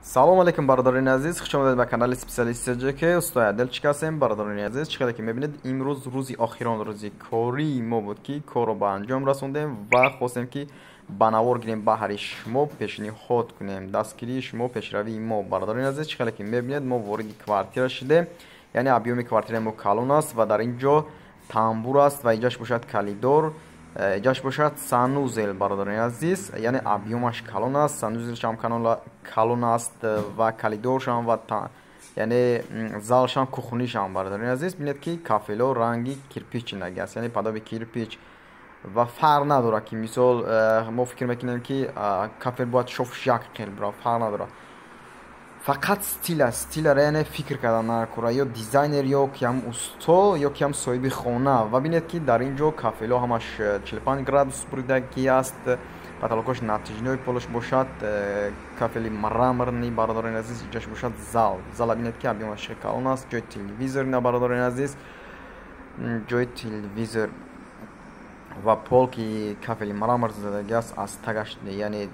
салом алейкум бародарони азиз, хушомадед ба канали специалист ҷк. Устой Аделчик ҳастем. Бародарони азиз, чӣ қадр ки мебинед, имрӯз рӯзи охирон, рӯзи кори мо буд ки корро ба анҷом расондем ва хостем ки ба навор гирем баҳри шумо, пешниҳод кунем дастгирии шумо, пешравии мо. Бародарони азиз, чӣ қадр ки мебинед, мо вориди квартира шудем, яъне объёми квартираи мо калон аст ва дар ин ҷо тамбур аст ва иҷаш бошад калидор, иҷаш бошад санузел. Бародарони азиз, яъне объёмаш калон аст, санузелшам калон аст ва калидоршам ва яъне залшам кухнишам. Бародарони азиз, бинед ки кафело ранги кирпичинаги аст, яъне падоби кирпич ва фарқ надорад ки мисол мо фикр мекунем ки кафел бояд шофшак хел бира, фарқ надорад, фақат стил аст. Стилара яъне фикр кардан накора, ё дизайнер ё киам усто ё киам соҳиби хона. Ва бинед ки дар ин ҷо кафело ҳамаш 45 градус буридагӣ аст, потолокош натиҷанои полиш бошад, кафели мраморни. Бародарони азиз, иҷаш бошад зала бинед ки объёмаш калон аст, ҷои телевизор на. Бародарони азиз, ҷои телевизор ва полки кафели мрамор задаги аст, аз тагаш яъне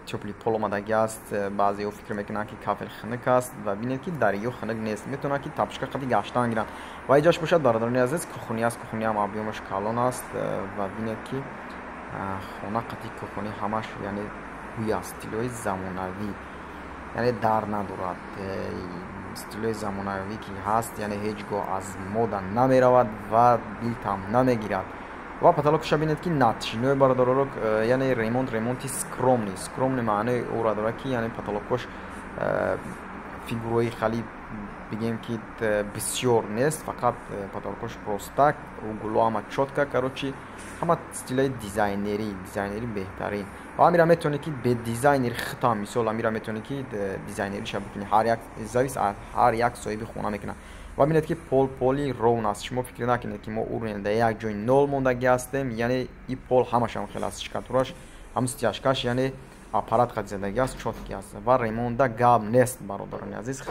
тёпли пол омадаги аст. баъзеҳо фикр мекунанд ки кафел хунук аст ва бинед ки дариё хунук нест, метавонанд ки тапшка қади гаштан гиранд. ва иҷаш бошад бародарони азиз, кухони аст, кухониам объёмаш калон аст ва бинед ки хона қади кухони ҳамаш яъне ҳуй аст, стилои замонавӣ, яъне дар надорад. стилои замонавӣ ки ҳаст, яъне ҳеҷ гоҳ аз мода намеравад ва дилтам намегирад. ва потолокша бинед ки натиҷанои бародароро, яъне ремонти скромни маънои ӯро дорад ки яъне потолокош фигурои хали бигем ки бисёр нест, фақат потолокош простак, углу ҳама чотка, короче ҳама стилаи дизайнери беҳтарин. ва амира метавонед ки бе дизайнер хитам, мисол амира метавонед ки дизайнериша бикунӣ, завис аз ҳар як соҳиби хона мекунад. ва бинед ки поли ровн аст. шумо фикр накунед ки мо урнеда як ҷои нол мондаги ҳастем, яъне и пол ҳамашам хеле аст, шикатураш ҳам стяжкаш, яъне аппарат қади задаги аст, чотки аст ва ремонда гап нест. Бародарони азиз,